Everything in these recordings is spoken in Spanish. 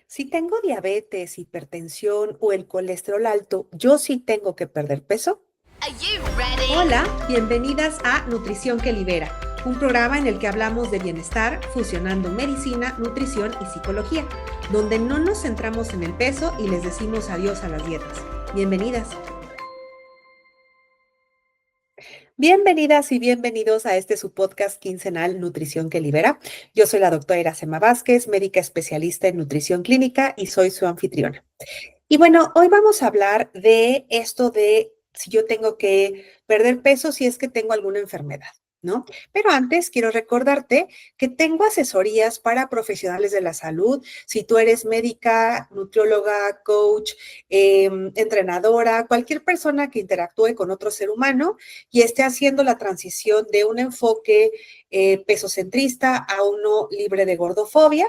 Si tengo diabetes, hipertensión o el colesterol alto, ¿yo sí tengo que perder peso? Are you ready? Hola, bienvenidas a Nutrición que Libera, un programa en el que hablamos de bienestar fusionando medicina, nutrición y psicología, donde no nos centramos en el peso y les decimos adiós a las dietas. Bienvenidas. Bienvenidas y bienvenidos a este su podcast quincenal Nutrición que Libera. Yo soy la doctora Iracema Vázquez, médica especialista en nutrición clínica y soy su anfitriona. Y bueno, hoy vamos a hablar de esto de si yo tengo que perder peso si es que tengo alguna enfermedad, ¿no? Pero antes quiero recordarte que tengo asesorías para profesionales de la salud. Si tú eres médica, nutrióloga, coach, entrenadora, cualquier persona que interactúe con otro ser humano y esté haciendo la transición de un enfoque pesocentrista a uno libre de gordofobia.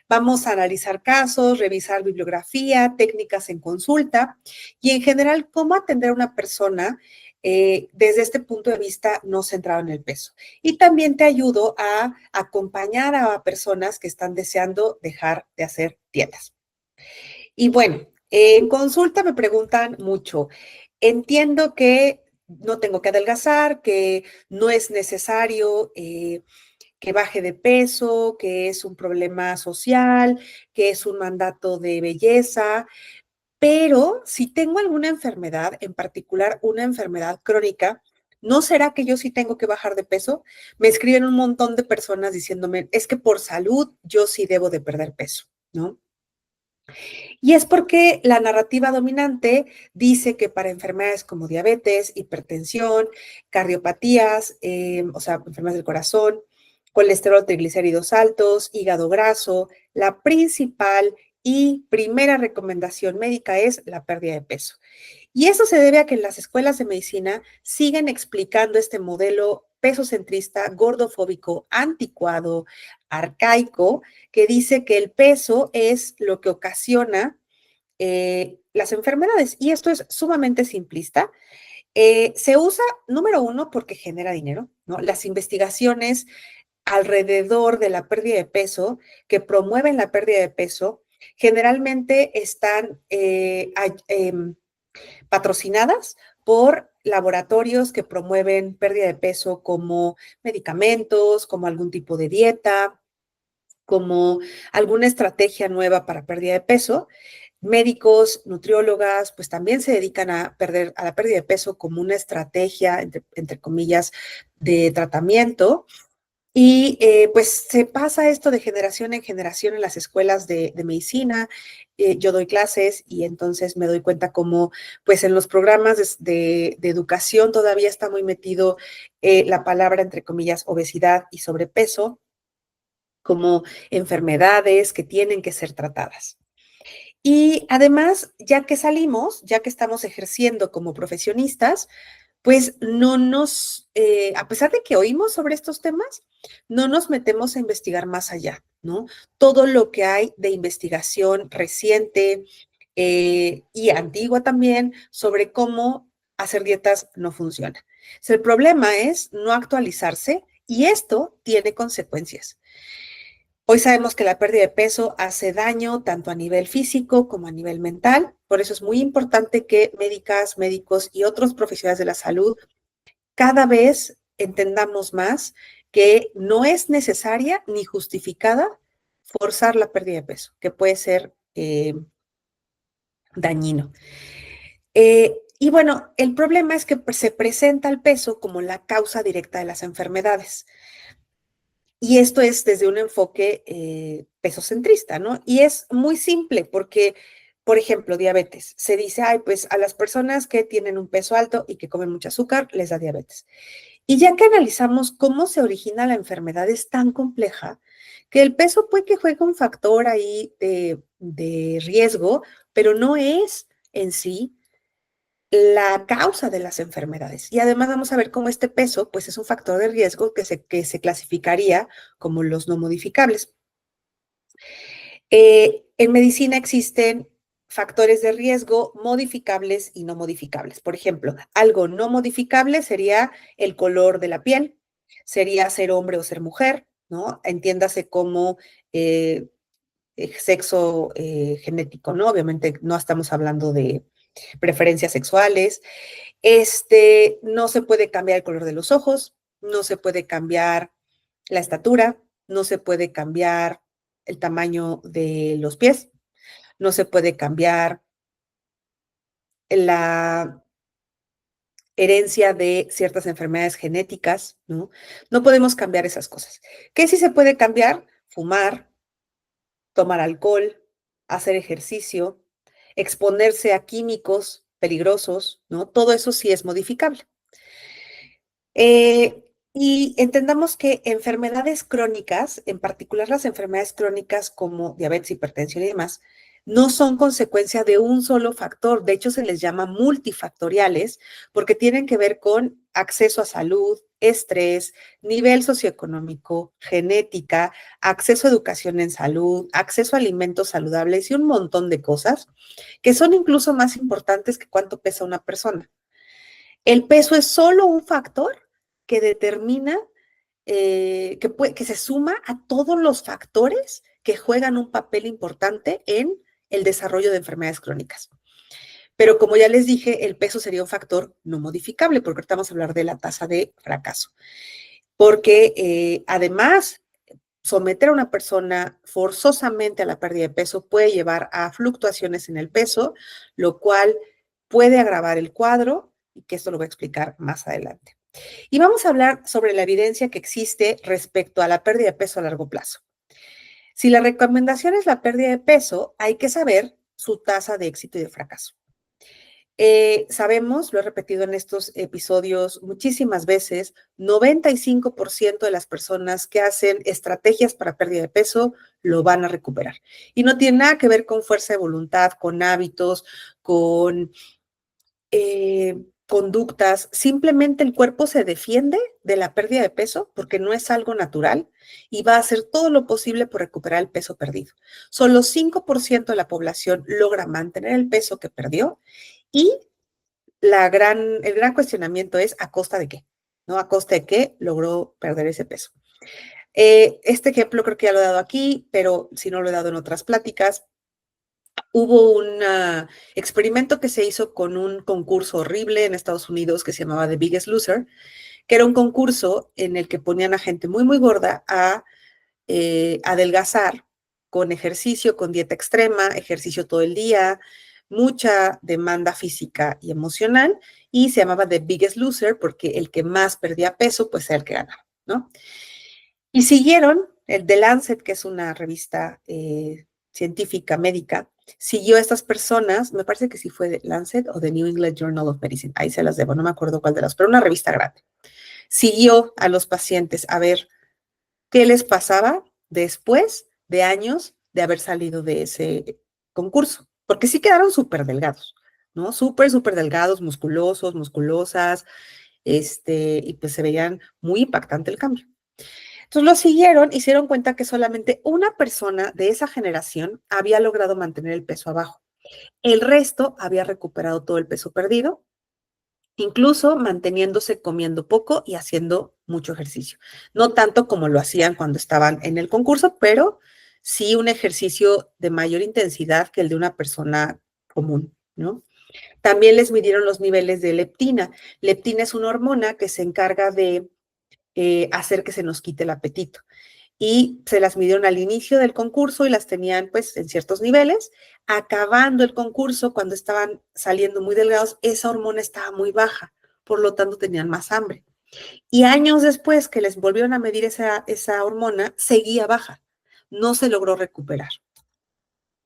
Vamos a analizar casos, revisar bibliografía, técnicas en consulta y en general cómo atender a una persona desde este punto de vista no centrado en el peso. Y también te ayudo a acompañar a personas que están deseando dejar de hacer dietas. Y bueno, en consulta me preguntan mucho. Entiendo que no tengo que adelgazar, que no es necesario que baje de peso, que es un problema social, que es un mandato de belleza, pero si tengo alguna enfermedad, en particular una enfermedad crónica, ¿no será que yo sí tengo que bajar de peso? Me escriben un montón de personas diciéndome, es que por salud yo sí debo de perder peso, ¿no? Y es porque la narrativa dominante dice que para enfermedades como diabetes, hipertensión, cardiopatías, o sea, enfermedades del corazón, colesterol, triglicéridos altos, hígado graso, la principal y primera recomendación médica es la pérdida de peso. Y eso se debe a que en las escuelas de medicina siguen explicando este modelo pesocentrista, gordofóbico, anticuado, arcaico, que dice que el peso es lo que ocasiona las enfermedades. Y esto es sumamente simplista. Se usa, número uno, porque genera dinero, ¿no? Las investigaciones alrededor de la pérdida de peso, que promueven la pérdida de peso, generalmente están patrocinadas por laboratorios que promueven pérdida de peso como medicamentos, como algún tipo de dieta, como alguna estrategia nueva para pérdida de peso. Médicos, nutriólogas, pues también se dedican a la pérdida de peso como una estrategia, entre comillas, de tratamiento. Y pues se pasa esto de generación en generación en las escuelas de medicina. Yo doy clases y entonces me doy cuenta cómo pues en los programas de educación todavía está muy metido la palabra, entre comillas, obesidad y sobrepeso como enfermedades que tienen que ser tratadas. Y además, ya que salimos, ya que estamos ejerciendo como profesionistas, pues no nos, a pesar de que oímos sobre estos temas, no nos metemos a investigar más allá, ¿no? Todo lo que hay de investigación reciente y antigua también sobre cómo hacer dietas no funciona. O sea, el problema es no actualizarse y esto tiene consecuencias. Hoy sabemos que la pérdida de peso hace daño tanto a nivel físico como a nivel mental. Por eso es muy importante que médicas, médicos y otros profesionales de la salud cada vez entendamos más que no es necesaria ni justificada forzar la pérdida de peso, que puede ser dañino. Y bueno, el problema es que se presenta el peso como la causa directa de las enfermedades. Y esto es desde un enfoque pesocentrista, ¿no? Y es muy simple porque, por ejemplo, diabetes. Se dice, ay, pues a las personas que tienen un peso alto y que comen mucho azúcar, les da diabetes. Y ya que analizamos cómo se origina la enfermedad, es tan compleja que el peso puede que juegue un factor ahí de riesgo, pero no es en sí la causa de las enfermedades. Y además vamos a ver cómo este peso, pues es un factor de riesgo que se clasificaría como los no modificables. En medicina existen factores de riesgo modificables y no modificables. Por ejemplo, algo no modificable sería el color de la piel, sería ser hombre o ser mujer, ¿no? Entiéndase como sexo genético, ¿no? Obviamente no estamos hablando de preferencias sexuales. No se puede cambiar el color de los ojos, no se puede cambiar la estatura, no se puede cambiar el tamaño de los pies, no se puede cambiar la herencia de ciertas enfermedades genéticas, ¿no? No podemos cambiar esas cosas. ¿Qué sí se puede cambiar? Fumar, tomar alcohol, hacer ejercicio, exponerse a químicos peligrosos, ¿no? Todo eso sí es modificable. Y entendamos que enfermedades crónicas, en particular las enfermedades crónicas como diabetes, hipertensión y demás, no son consecuencia de un solo factor. De hecho, se les llama multifactoriales porque tienen que ver con acceso a salud, estrés, nivel socioeconómico, genética, acceso a educación en salud, acceso a alimentos saludables y un montón de cosas que son incluso más importantes que cuánto pesa una persona. El peso es solo un factor que determina, que se suma a todos los factores que juegan un papel importante en el desarrollo de enfermedades crónicas. Pero como ya les dije, el peso sería un factor no modificable, porque ahorita vamos a hablar de la tasa de fracaso. Porque además, someter a una persona forzosamente a la pérdida de peso puede llevar a fluctuaciones en el peso, lo cual puede agravar el cuadro, y que esto lo voy a explicar más adelante. Y vamos a hablar sobre la evidencia que existe respecto a la pérdida de peso a largo plazo. Si la recomendación es la pérdida de peso, hay que saber su tasa de éxito y de fracaso. Sabemos, lo he repetido en estos episodios muchísimas veces, 95% de las personas que hacen estrategias para pérdida de peso lo van a recuperar. Y no tiene nada que ver con fuerza de voluntad, con hábitos, con conductas. Simplemente el cuerpo se defiende de la pérdida de peso porque no es algo natural y va a hacer todo lo posible por recuperar el peso perdido. Solo 5% de la población logra mantener el peso que perdió. Y el gran cuestionamiento es ¿a costa de qué? ¿No? ¿A costa de qué logró perder ese peso? Este ejemplo creo que ya lo he dado aquí, pero si no lo he dado en otras pláticas. Hubo un experimento que se hizo con un concurso horrible en Estados Unidos que se llamaba The Biggest Loser, que era un concurso en el que ponían a gente muy, muy gorda a adelgazar con ejercicio, con dieta extrema, ejercicio todo el día, mucha demanda física y emocional, y se llamaba The Biggest Loser porque el que más perdía peso, pues era el que ganaba, ¿no? Y siguieron, el The Lancet, que es una revista científica médica, siguió a estas personas, me parece que sí fue The Lancet o The New England Journal of Medicine, ahí se las debo, no me acuerdo cuál de las, pero una revista grande. Siguió a los pacientes a ver qué les pasaba después de años de haber salido de ese concurso, porque sí quedaron súper delgados, ¿no? Súper, súper delgados, musculosos, musculosas, y pues se veían muy impactante el cambio. Entonces lo siguieron y se dieron cuenta que solamente una persona de esa generación había logrado mantener el peso abajo. El resto había recuperado todo el peso perdido, incluso manteniéndose comiendo poco y haciendo mucho ejercicio. No tanto como lo hacían cuando estaban en el concurso, pero sí un ejercicio de mayor intensidad que el de una persona común, ¿no? También les midieron los niveles de leptina. Leptina es una hormona que se encarga de hacer que se nos quite el apetito. Y se las midieron al inicio del concurso y las tenían pues en ciertos niveles. Acabando el concurso, cuando estaban saliendo muy delgados, esa hormona estaba muy baja, por lo tanto tenían más hambre. Y años después que les volvieron a medir esa hormona, seguía baja, no se logró recuperar.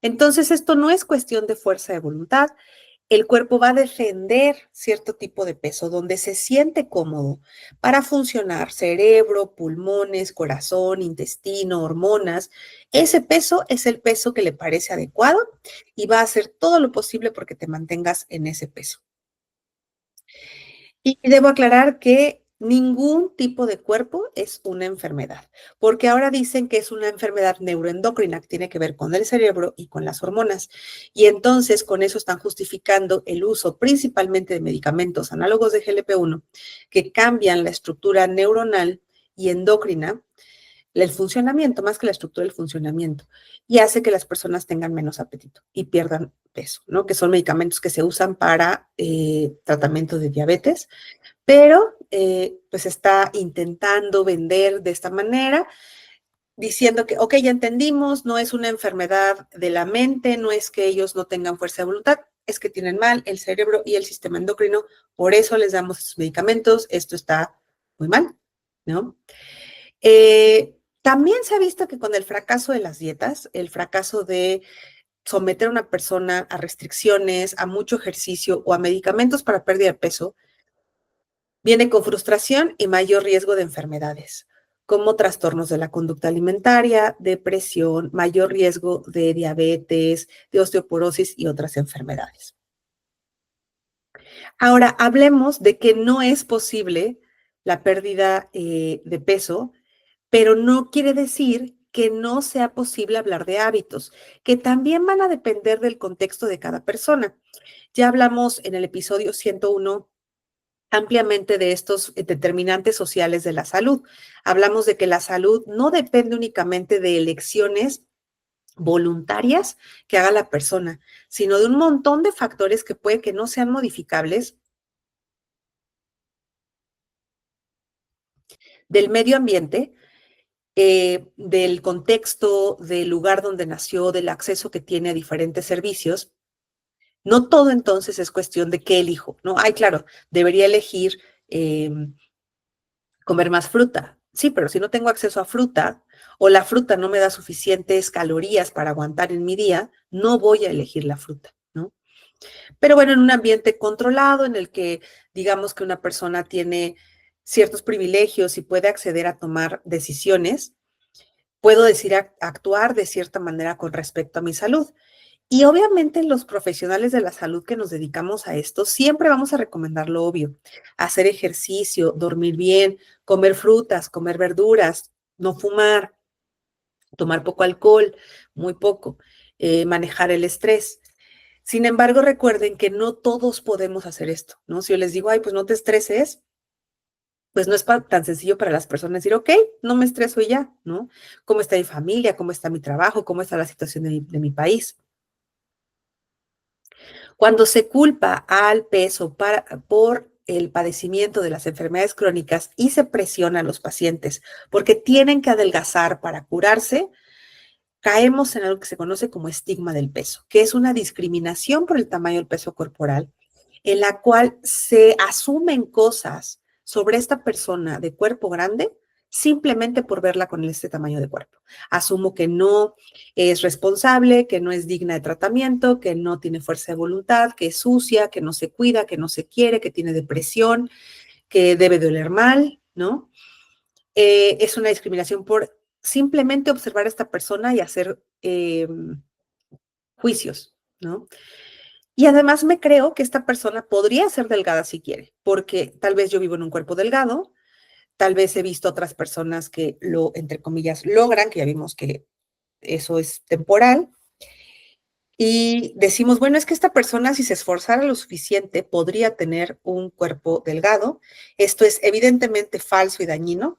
Entonces esto no es cuestión de fuerza de voluntad. El cuerpo va a defender cierto tipo de peso donde se siente cómodo para funcionar cerebro, pulmones, corazón, intestino, hormonas. Ese peso es el peso que le parece adecuado y va a hacer todo lo posible porque te mantengas en ese peso. Y debo aclarar que ningún tipo de cuerpo es una enfermedad, porque ahora dicen que es una enfermedad neuroendocrina que tiene que ver con el cerebro y con las hormonas. Y entonces con eso están justificando el uso principalmente de medicamentos análogos de GLP-1 que cambian la estructura neuronal y endocrina el funcionamiento, más que la estructura, el funcionamiento, y hace que las personas tengan menos apetito y pierdan peso, ¿no? Que son medicamentos que se usan para tratamiento de diabetes, pero pues está intentando vender de esta manera, diciendo que, ok, ya entendimos, no es una enfermedad de la mente, no es que ellos no tengan fuerza de voluntad, es que tienen mal el cerebro y el sistema endocrino, por eso les damos estos medicamentos, esto está muy mal, ¿no? También se ha visto que con el fracaso de las dietas, el fracaso de someter a una persona a restricciones, a mucho ejercicio o a medicamentos para pérdida de peso, viene con frustración y mayor riesgo de enfermedades, como trastornos de la conducta alimentaria, depresión, mayor riesgo de diabetes, de osteoporosis y otras enfermedades. Ahora, hablemos de que no es posible la pérdida de peso, pero no quiere decir que no sea posible hablar de hábitos, que también van a depender del contexto de cada persona. Ya hablamos en el episodio 101 ampliamente de estos determinantes sociales de la salud. Hablamos de que la salud no depende únicamente de elecciones voluntarias que haga la persona, sino de un montón de factores que puede que no sean modificables del medio ambiente, del contexto, del lugar donde nació, del acceso que tiene a diferentes servicios. No todo entonces es cuestión de qué elijo, ¿no? Ay, claro, debería elegir comer más fruta. Sí, pero si no tengo acceso a fruta o la fruta no me da suficientes calorías para aguantar en mi día, no voy a elegir la fruta, ¿no? Pero bueno, en un ambiente controlado en el que digamos que una persona tiene ciertos privilegios y puede acceder a tomar decisiones, puedo decir actuar de cierta manera con respecto a mi salud. Y obviamente los profesionales de la salud que nos dedicamos a esto, siempre vamos a recomendar lo obvio: hacer ejercicio, dormir bien, comer frutas, comer verduras, no fumar, tomar poco alcohol, muy poco, manejar el estrés. Sin embargo, recuerden que no todos podemos hacer esto, ¿no? Si yo les digo, ay, pues no te estreses, pues no es tan sencillo para las personas decir, ok, no me estreso y ya, ¿no? ¿Cómo está mi familia? ¿Cómo está mi trabajo? ¿Cómo está la situación de mi país? Cuando se culpa al peso por el padecimiento de las enfermedades crónicas y se presiona a los pacientes porque tienen que adelgazar para curarse, caemos en algo que se conoce como estigma del peso, que es una discriminación por el tamaño del peso corporal, en la cual se asumen cosas sobre esta persona de cuerpo grande simplemente por verla con este tamaño de cuerpo. Asumo que no es responsable, que no es digna de tratamiento, que no tiene fuerza de voluntad, que es sucia, que no se cuida, que no se quiere, que tiene depresión, que debe de oler mal, ¿no? Es una discriminación por simplemente observar a esta persona y hacer juicios, ¿no? Y además me creo que esta persona podría ser delgada si quiere, porque tal vez yo vivo en un cuerpo delgado, tal vez he visto otras personas que lo, entre comillas, logran, que ya vimos que eso es temporal, y decimos, bueno, es que esta persona, si se esforzara lo suficiente, podría tener un cuerpo delgado. Esto es evidentemente falso y dañino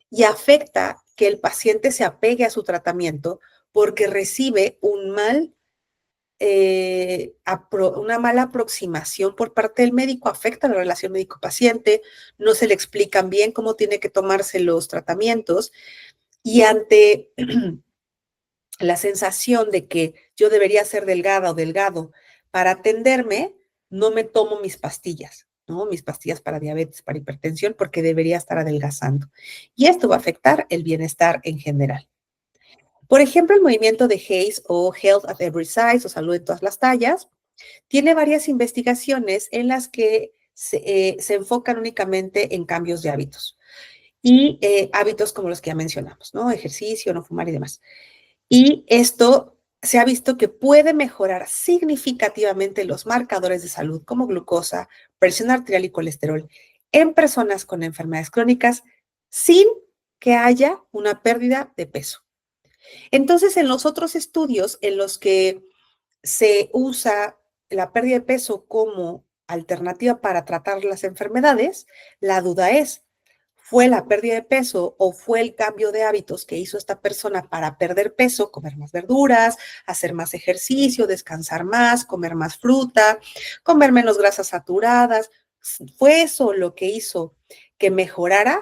y afecta que el paciente se apegue a su tratamiento porque recibe una mala aproximación por parte del médico, afecta la relación médico-paciente, no se le explican bien cómo tiene que tomarse los tratamientos y ante la sensación de que yo debería ser delgada o delgado para atenderme, no me tomo mis pastillas, ¿no? Mis pastillas para diabetes, para hipertensión, porque debería estar adelgazando. Y esto va a afectar el bienestar en general. Por ejemplo, el movimiento de Hayes o Health at Every Size o Salud en todas las tallas tiene varias investigaciones en las que se enfocan únicamente en cambios de hábitos y hábitos como los que ya mencionamos, ¿no? Ejercicio, no fumar y demás. Y esto se ha visto que puede mejorar significativamente los marcadores de salud como glucosa, presión arterial y colesterol en personas con enfermedades crónicas sin que haya una pérdida de peso. Entonces, en los otros estudios en los que se usa la pérdida de peso como alternativa para tratar las enfermedades, la duda es, ¿Fue la pérdida de peso o fue el cambio de hábitos que hizo esta persona para perder peso? Comer más verduras, hacer más ejercicio, descansar más, comer más fruta, comer menos grasas saturadas. ¿Fue eso lo que hizo que mejorara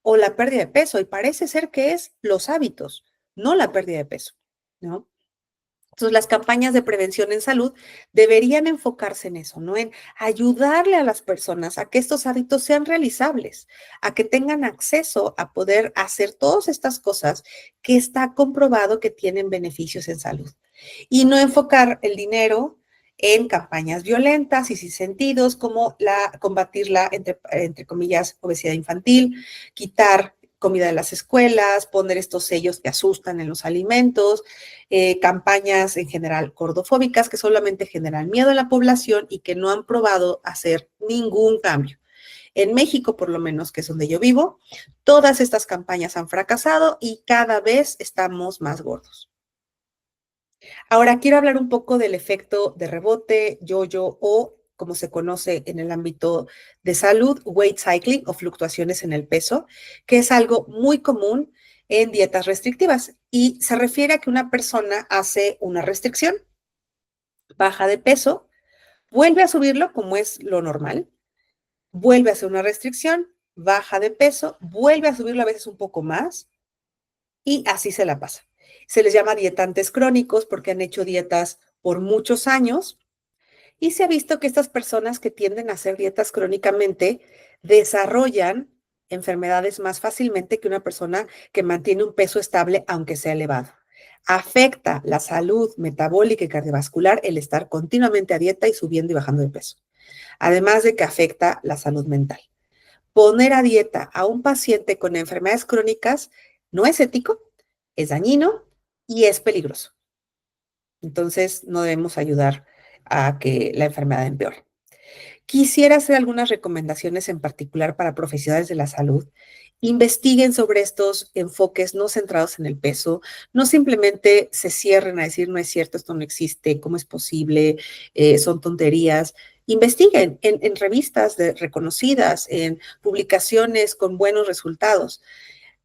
o la pérdida de peso? Y parece ser que es los hábitos, no la pérdida de peso, ¿no? Entonces, las campañas de prevención en salud deberían enfocarse en eso, ¿no? En ayudarle a las personas a que estos hábitos sean realizables, a que tengan acceso a poder hacer todas estas cosas que está comprobado que tienen beneficios en salud. Y no enfocar el dinero en campañas violentas y sin sentidos, como combatir la, entre comillas, obesidad infantil, quitar comida de las escuelas, poner estos sellos que asustan en los alimentos, campañas en general gordofóbicas que solamente generan miedo a la población y que no han probado hacer ningún cambio. En México, por lo menos, que es donde yo vivo, todas estas campañas han fracasado y cada vez estamos más gordos. Ahora quiero hablar un poco del efecto de rebote, yo-yo o como se conoce en el ámbito de salud, weight cycling o fluctuaciones en el peso, que es algo muy común en dietas restrictivas y se refiere a que una persona hace una restricción, baja de peso, vuelve a subirlo como es lo normal, vuelve a hacer una restricción, baja de peso, vuelve a subirlo a veces un poco más y así se la pasa. Se les llama dietantes crónicos porque han hecho dietas por muchos años y se ha visto que estas personas que tienden a hacer dietas crónicamente desarrollan enfermedades más fácilmente que una persona que mantiene un peso estable aunque sea elevado. Afecta la salud metabólica y cardiovascular el estar continuamente a dieta y subiendo y bajando de peso. Además de que afecta la salud mental. Poner a dieta a un paciente con enfermedades crónicas no es ético, es dañino y es peligroso. Entonces, no debemos ayudar a que la enfermedad empeore. Quisiera hacer algunas recomendaciones en particular para profesionales de la salud. Investiguen sobre estos enfoques no centrados en el peso, no simplemente se cierren a decir no es cierto, esto no existe, cómo es posible, son tonterías. Investiguen en revistas reconocidas, en publicaciones con buenos resultados.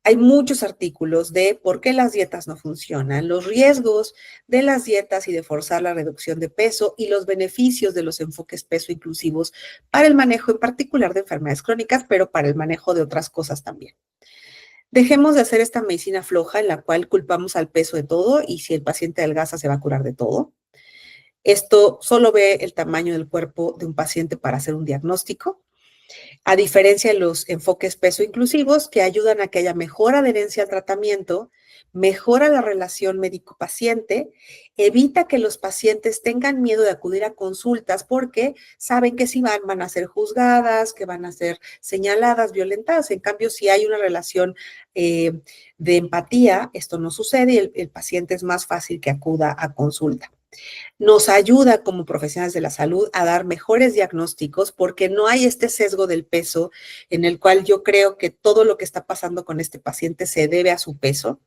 Hay muchos artículos de por qué las dietas no funcionan, los riesgos de las dietas y de forzar la reducción de peso y los beneficios de los enfoques peso inclusivos para el manejo en particular de enfermedades crónicas, pero para el manejo de otras cosas también. Dejemos de hacer esta medicina floja en la cual culpamos al peso de todo y si el paciente adelgaza se va a curar de todo. Esto solo ve el tamaño del cuerpo de un paciente para hacer un diagnóstico. A diferencia de los enfoques peso inclusivos que ayudan a que haya mejor adherencia al tratamiento, mejora la relación médico-paciente, evita que los pacientes tengan miedo de acudir a consultas porque saben que si van a ser juzgadas, que van a ser señaladas, violentadas. En cambio, si hay una relación de empatía, esto no sucede y el paciente es más fácil que acuda a consulta. Nos ayuda como profesionales de la salud a dar mejores diagnósticos porque no hay este sesgo del peso en el cual yo creo que todo lo que está pasando con este paciente se debe a su peso.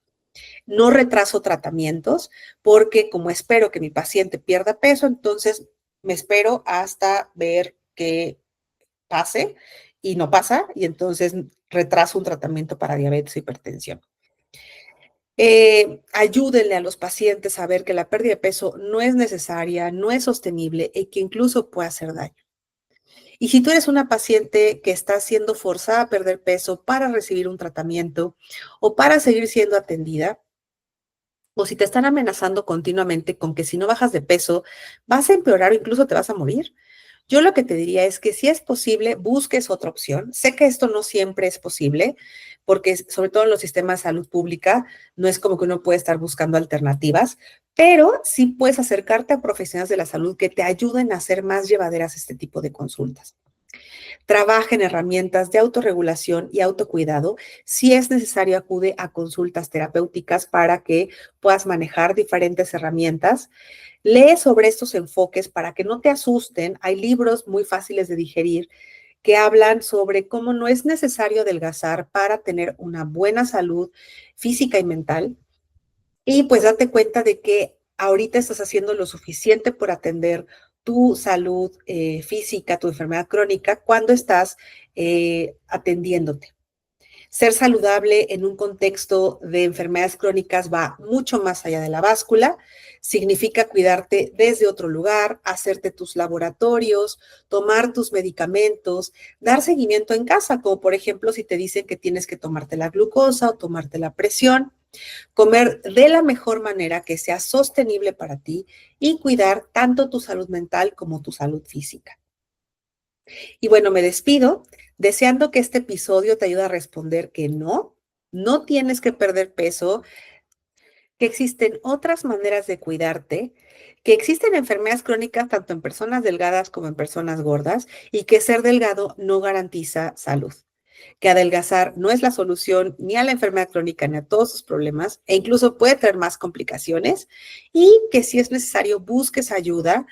No retraso tratamientos porque como espero que mi paciente pierda peso, entonces me espero hasta ver que pase y no pasa y entonces retraso un tratamiento para diabetes o hipertensión. Ayúdenle a los pacientes a ver que la pérdida de peso no es necesaria, no es sostenible y que incluso puede hacer daño. Y si tú eres una paciente que está siendo forzada a perder peso para recibir un tratamiento o para seguir siendo atendida, o si te están amenazando continuamente con que si no bajas de peso vas a empeorar o incluso te vas a morir, yo lo que te diría es que si es posible, busques otra opción. Sé que esto no siempre es posible, porque sobre todo en los sistemas de salud pública no es como que uno puede estar buscando alternativas, pero sí puedes acercarte a profesionales de la salud que te ayuden a hacer más llevaderas este tipo de consultas. Trabaja en herramientas de autorregulación y autocuidado. Si es necesario, acude a consultas terapéuticas para que puedas manejar diferentes herramientas. Lee sobre estos enfoques para que no te asusten. Hay libros muy fáciles de digerir que hablan sobre cómo no es necesario adelgazar para tener una buena salud física y mental. Y pues date cuenta de que ahorita estás haciendo lo suficiente por atender tu salud física, tu enfermedad crónica, cuando estás atendiéndote. Ser saludable en un contexto de enfermedades crónicas va mucho más allá de la báscula. Significa cuidarte desde otro lugar, hacerte tus laboratorios, tomar tus medicamentos, dar seguimiento en casa, como por ejemplo si te dicen que tienes que tomarte la glucosa o tomarte la presión, comer de la mejor manera que sea sostenible para ti y cuidar tanto tu salud mental como tu salud física. Y bueno, me despido deseando que este episodio te ayude a responder que no tienes que perder peso, que existen otras maneras de cuidarte, que existen enfermedades crónicas tanto en personas delgadas como en personas gordas y que ser delgado no garantiza salud, que adelgazar no es la solución ni a la enfermedad crónica ni a todos sus problemas e incluso puede traer más complicaciones y que si es necesario busques ayuda.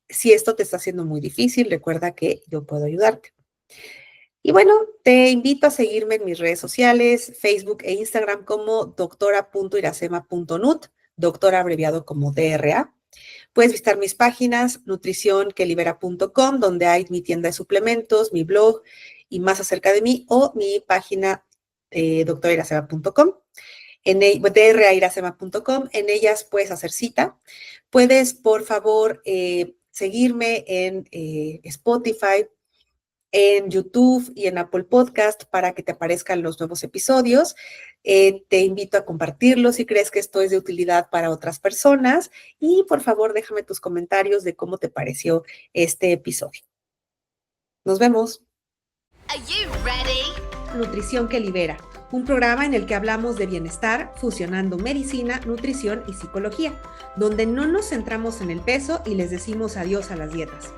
Si esto te está haciendo muy difícil, recuerda que yo puedo ayudarte. Y bueno, te invito a seguirme en mis redes sociales, Facebook e Instagram como doctora.iracema.nut, doctora abreviado como DRA. Puedes visitar mis páginas nutricionquelibera.com, donde hay mi tienda de suplementos, mi blog y más acerca de mí, o mi página doctorairacema.com. DRAiracema.com. En ellas puedes hacer cita. Puedes, por favor, seguirme en Spotify, en YouTube y en Apple Podcast para que te aparezcan los nuevos episodios. Te invito a compartirlo si crees que esto es de utilidad para otras personas y por favor déjame tus comentarios de cómo te pareció este episodio. Nos vemos. Are you ready? Nutrición que Libera, un programa en el que hablamos de bienestar fusionando medicina, nutrición y psicología, donde no nos centramos en el peso y les decimos adiós a las dietas.